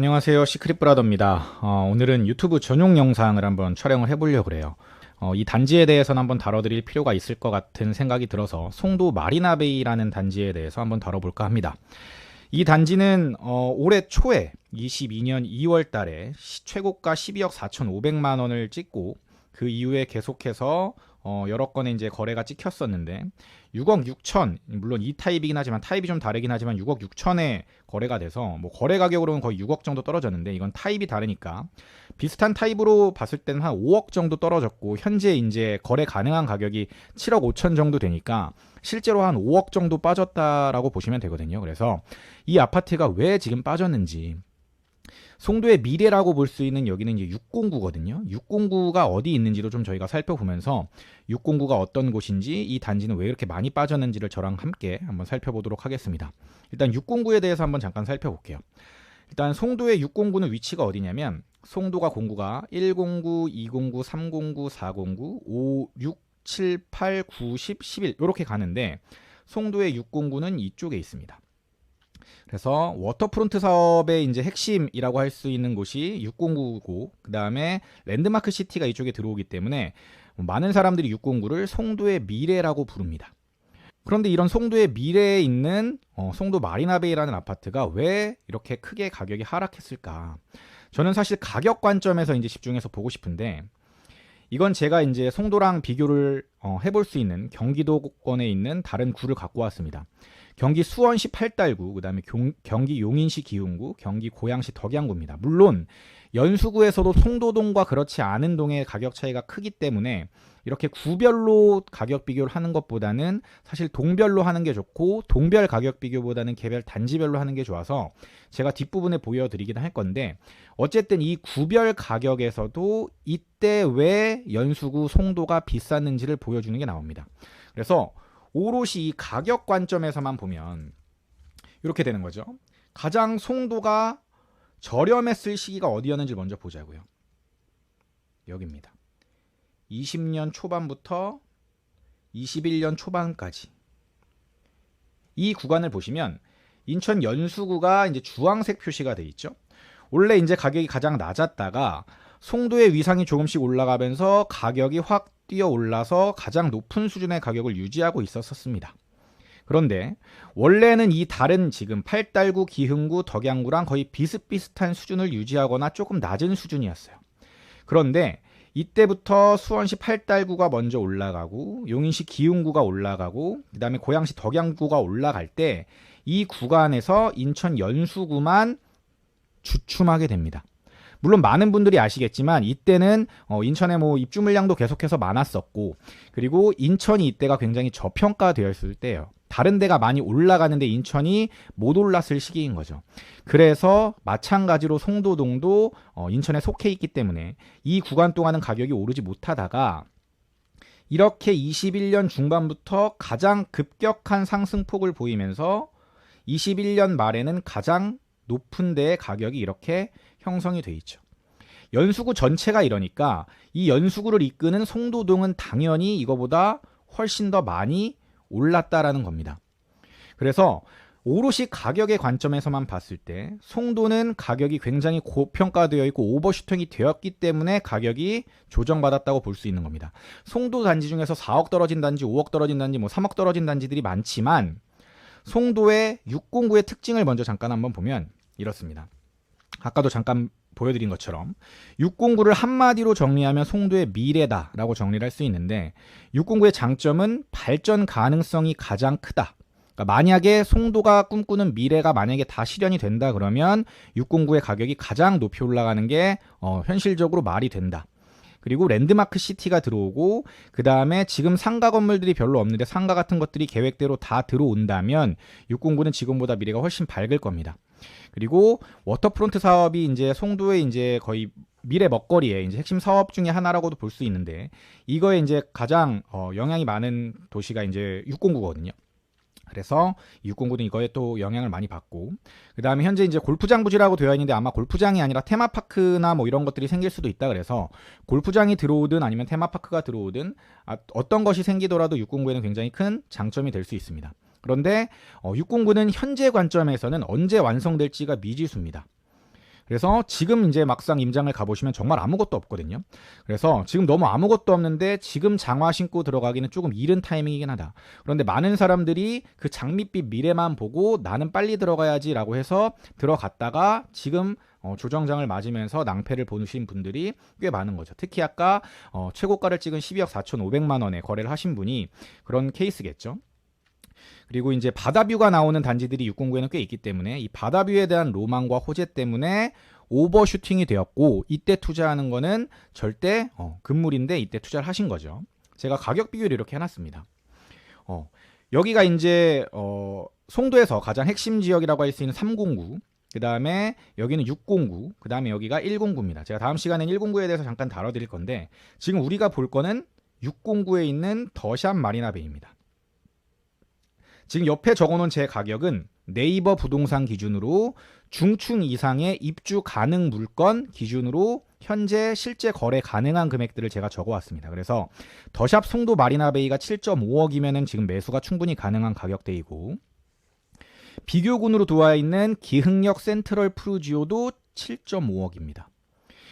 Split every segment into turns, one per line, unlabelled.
안녕하세요. 시크릿 브라더입니다. 오늘은 유튜브 전용 영상을 한번 촬영을 해보려고 그래요. 이 단지에 대해서는 한번 다뤄드릴 필요가 있을 것 같은 생각이 들어서 송도 마리나베이라는 단지에 대해서 한번 다뤄볼까 합니다. 이 단지는 올해 초에 22년 2월 달에 최고가 12억 4,500만 원을 찍고 그 이후에 계속해서 여러 건의 이제 거래가 찍혔었는데 6억 6천, 물론 이 타입이긴 하지만 타입이 좀 다르긴 하지만 6억 6천에 거래가 돼서 뭐 거래 가격으로는 거의 6억 정도 떨어졌는데 이건 타입이 다르니까 비슷한 타입으로 봤을 때는 한 5억 정도 떨어졌고 현재 이제 거래 가능한 가격이 7억 5천 정도 되니까 실제로 한 5억 정도 빠졌다라고 보시면 되거든요. 그래서 이 아파트가 왜 지금 빠졌는지, 송도의 미래라고 볼 수 있는 여기는 이제 609거든요. 609가 어디 있는지도 좀 저희가 살펴보면서 609가 어떤 곳인지, 이 단지는 왜 이렇게 많이 빠졌는지를 저랑 함께 한번 살펴보도록 하겠습니다. 일단 609에 대해서 한번 잠깐 살펴볼게요. 일단 송도의 609는 위치가 어디냐면 송도가 공구가 109, 209, 309, 409, 5, 6, 7, 8, 9, 10, 11 이렇게 가는데 송도의 609는 이쪽에 있습니다. 그래서 워터프론트 사업의 이제 핵심이라고 할 수 있는 곳이 609고, 그 다음에 랜드마크 시티가 이쪽에 들어오기 때문에 많은 사람들이 609를 송도의 미래라고 부릅니다. 그런데 이런 송도의 미래에 있는 송도 마리나베이라는 아파트가 왜 이렇게 크게 가격이 하락했을까? 저는 사실 가격 관점에서 이제 집중해서 보고 싶은데, 이건 제가 이제 송도랑 비교를 해볼 수 있는 경기도권에 있는 다른 구를 갖고 왔습니다. 경기 수원시 팔달구, 그 다음에 경기 용인시 기흥구, 경기 고양시 덕양구입니다. 물론 연수구에서도 송도동과 그렇지 않은 동의 가격 차이가 크기 때문에 이렇게 구별로 가격 비교를 하는 것보다는 사실 동별로 하는 게 좋고, 동별 가격 비교보다는 개별 단지별로 하는 게 좋아서 제가 뒷부분에 보여드리긴 할 건데, 어쨌든 이 구별 가격에서도 이때 왜 연수구 송도가 비쌌는지를 보여주는 게 나옵니다. 그래서 오롯이 이 가격 관점에서만 보면 이렇게 되는 거죠. 가장 송도가 저렴했을 시기가 어디였는지 먼저 보자고요. 여기입니다. 20년 초반부터 21년 초반까지 이 구간을 보시면 인천 연수구가 이제 주황색 표시가 돼 있죠. 원래 이제 가격이 가장 낮았다가 송도의 위상이 조금씩 올라가면서 가격이 확 뛰어 올라서 가장 높은 수준의 가격을 유지하고 있었습니다. 그런데 원래는 이 다른 지금 팔달구, 기흥구, 덕양구랑 거의 비슷비슷한 수준을 유지하거나 조금 낮은 수준이었어요. 그런데 이때부터 수원시 팔달구가 먼저 올라가고 용인시 기흥구가 올라가고 그 다음에 고양시 덕양구가 올라갈 때 이 구간에서 인천 연수구만 주춤하게 됩니다. 물론 많은 분들이 아시겠지만 이때는 인천에 뭐 입주 물량도 계속해서 많았었고, 그리고 인천이 이때가 굉장히 저평가되었을 때예요. 다른 데가 많이 올라가는데 인천이 못 올랐을 시기인 거죠. 그래서 마찬가지로 송도동도 인천에 속해 있기 때문에 이 구간 동안은 가격이 오르지 못하다가 이렇게 21년 중반부터 가장 급격한 상승폭을 보이면서 21년 말에는 가장 높은 데의 가격이 이렇게 형성이 돼 있죠. 연수구 전체가 이러니까 이 연수구를 이끄는 송도동은 당연히 이거보다 훨씬 더 많이 올랐다라는 겁니다. 그래서 오롯이 가격의 관점에서만 봤을 때 송도는 가격이 굉장히 고평가되어 있고 오버슈팅이 되었기 때문에 가격이 조정받았다고 볼 수 있는 겁니다. 송도 단지 중에서 4억 떨어진 단지, 5억 떨어진 단지, 뭐 3억 떨어진 단지들이 많지만 송도의 609의 특징을 먼저 잠깐 한번 보면 이렇습니다. 아까도 잠깐 보여드린 것처럼 609를 한마디로 정리하면 송도의 미래다라고 정리를 할 수 있는데, 609의 장점은 발전 가능성이 가장 크다. 그러니까 만약에 송도가 꿈꾸는 미래가 만약에 다 실현이 된다 그러면 609의 가격이 가장 높이 올라가는 게 현실적으로 말이 된다. 그리고 랜드마크 시티가 들어오고, 그 다음에 지금 상가 건물들이 별로 없는데 상가 같은 것들이 계획대로 다 들어온다면 609는 지금보다 미래가 훨씬 밝을 겁니다. 그리고 워터프론트 사업이 이제 송도의 이제 거의 미래 먹거리의 이제 핵심 사업 중에 하나라고도 볼 수 있는데, 이거에 이제 가장 영향이 많은 도시가 이제 609거든요. 그래서 609는 이거에 또 영향을 많이 받고, 그 다음에 현재 이제 골프장 부지라고 되어 있는데 아마 골프장이 아니라 테마파크나 뭐 이런 것들이 생길 수도 있다. 그래서 골프장이 들어오든 아니면 테마파크가 들어오든 어떤 것이 생기더라도 609에는 굉장히 큰 장점이 될 수 있습니다. 그런데 609는 현재 관점에서는 언제 완성될지가 미지수입니다. 그래서 지금 이제 막상 임장을 가보시면 정말 아무것도 없거든요. 그래서 지금 너무 아무것도 없는데 지금 장화 신고 들어가기는 조금 이른 타이밍이긴 하다. 그런데 많은 사람들이 그 장밋빛 미래만 보고 나는 빨리 들어가야지 라고 해서 들어갔다가 지금 조정장을 맞으면서 낭패를 보신 분들이 꽤 많은 거죠. 특히 아까 최고가를 찍은 12억 4,500만 원에 거래를 하신 분이 그런 케이스겠죠. 그리고 이제 바다뷰가 나오는 단지들이 609에는 꽤 있기 때문에 이 바다뷰에 대한 로망과 호재 때문에 오버슈팅이 되었고, 이때 투자하는 거는 절대 금물인데 이때 투자를 하신 거죠. 제가 가격 비교를 이렇게 해놨습니다. 여기가 이제 송도에서 가장 핵심 지역이라고 할 수 있는 309, 그 다음에 여기는 609, 그 다음에 여기가 109입니다. 제가 다음 시간엔 109에 대해서 잠깐 다뤄드릴 건데, 지금 우리가 볼 거는 609에 있는 더샵 마리나베이입니다. 지금 옆에 적어놓은 제 가격은 네이버 부동산 기준으로 중층 이상의 입주 가능 물건 기준으로 현재 실제 거래 가능한 금액들을 제가 적어왔습니다. 그래서 더샵 송도 마리나베이가 7.5억이면은 지금 매수가 충분히 가능한 가격대이고, 비교군으로 들어와 있는 기흥역 센트럴 푸르지오도 7.5억입니다.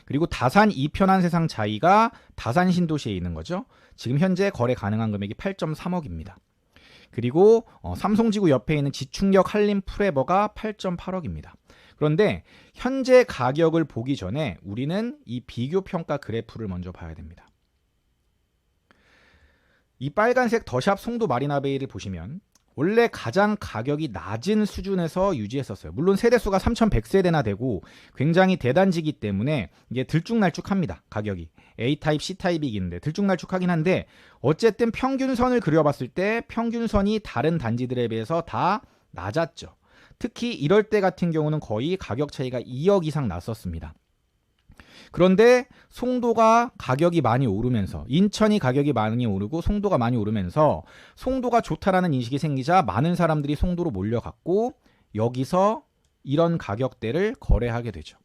그리고 다산 이편한 세상 자이가 다산 신도시에 있는 거죠. 지금 현재 거래 가능한 금액이 8.3억입니다. 그리고 삼성지구 옆에 있는 지충역 한림 프레버가 8.8억입니다. 그런데 현재 가격을 보기 전에 우리는 이 비교평가 그래프를 먼저 봐야 됩니다. 이 빨간색 더샵 송도 마리나베이를 보시면 원래 가장 가격이 낮은 수준에서 유지했었어요. 물론 세대수가 3100세대나 되고 굉장히 대단지기 때문에 이게 들쭉날쭉합니다. 가격이 A타입, C타입이긴데 들쭉날쭉하긴 한데, 어쨌든 평균선을 그려봤을 때 평균선이 다른 단지들에 비해서 다 낮았죠. 특히 이럴 때 같은 경우는 거의 가격 차이가 2억 이상 났었습니다. 그런데 송도가 가격이 많이 오르면서, 인천이 가격이 많이 오르고 송도가 많이 오르면서 송도가 좋다라는 인식이 생기자 많은 사람들이 송도로 몰려갔고, 여기서 이런 가격대를 거래하게 되죠.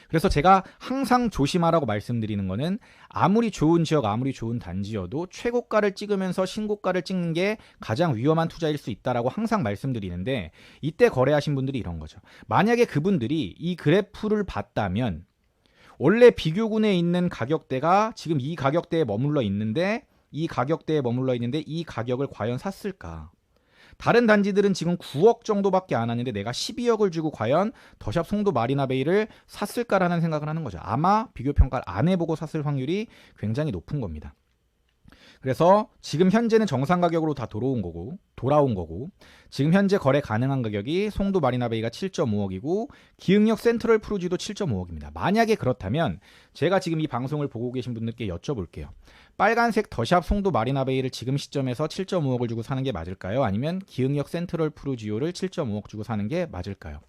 그래서 제가 항상 조심하라고 말씀드리는 거는, 아무리 좋은 지역, 아무리 좋은 단지여도 최고가를 찍으면서 신고가를 찍는 게 가장 위험한 투자일 수 있다라고 항상 말씀드리는데, 이때 거래하신 분들이 이런 거죠. 만약에 그분들이 이 그래프를 봤다면 원래 비교군에 있는 가격대가 지금 이 가격대에 머물러 있는데 이 가격을 과연 샀을까? 다른 단지들은 지금 9억 정도밖에 안 하는데 내가 12억을 주고 과연 더샵 송도 마리나베이를 샀을까라는 생각을 하는 거죠. 아마 비교평가를 안 해보고 샀을 확률이 굉장히 높은 겁니다. 그래서 지금 현재는 정상 가격으로 다 돌아온 거고 지금 현재 거래 가능한 가격이 송도 마리나베이가 7.5억이고 기흥역 센트럴 푸르지도 7.5억입니다. 만약에 그렇다면 제가 지금 이 방송을 보고 계신 분들께 여쭤볼게요. 빨간색 더샵 송도 마리나베이를 지금 시점에서 7.5억을 주고 사는 게 맞을까요? 아니면 기흥역 센트럴 푸르지오를 7.5억 주고 사는 게 맞을까요?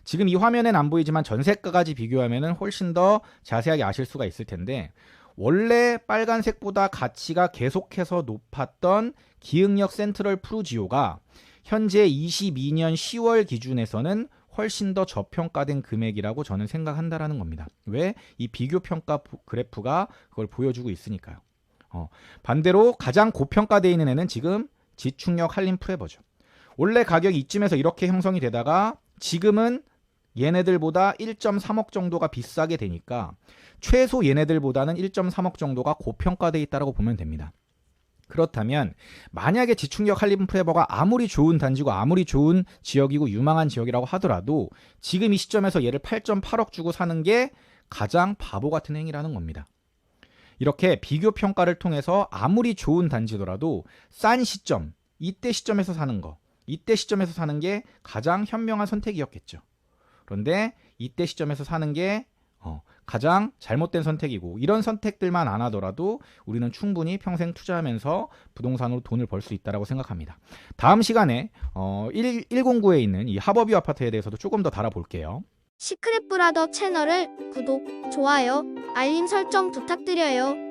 지금 이 화면엔 안 보이지만 전세가까지 비교하면 훨씬 더 자세하게 아실 수가 있을 텐데, 원래 빨간색보다 가치가 계속해서 높았던 기흥역 센트럴 푸르지오가 현재 22년 10월 기준에서는 훨씬 더 저평가된 금액이라고 저는 생각한다라는 겁니다. 왜? 이 비교평가 그래프가 그걸 보여주고 있으니까요. 반대로 가장 고평가되어 있는 애는 지금 지충역 한림 프레버죠. 원래 가격이 이쯤에서 이렇게 형성이 되다가 지금은 얘네들보다 1.3억 정도가 비싸게 되니까 최소 얘네들보다는 1.3억 정도가 고평가되어 있다고 보면 됩니다. 그렇다면 만약에 지충역 한림 프레버가 아무리 좋은 단지고 아무리 좋은 지역이고 유망한 지역이라고 하더라도 지금 이 시점에서 얘를 8.8억 주고 사는 게 가장 바보 같은 행위라는 겁니다. 이렇게 비교평가를 통해서 아무리 좋은 단지더라도 싼 시점, 이때 시점에서 사는 게 가장 현명한 선택이었겠죠. 그런데 이때 시점에서 사는 게 가장 잘못된 선택이고, 이런 선택들만 안 하더라도 우리는 충분히 평생 투자하면서 부동산으로 돈을 벌 수 있다고 생각합니다. 다음 시간에 109에 있는 이 하버뷰 아파트에 대해서도 조금 더 다뤄볼게요.
시크릿 브라더 채널을 구독, 좋아요, 알림 설정 부탁드려요.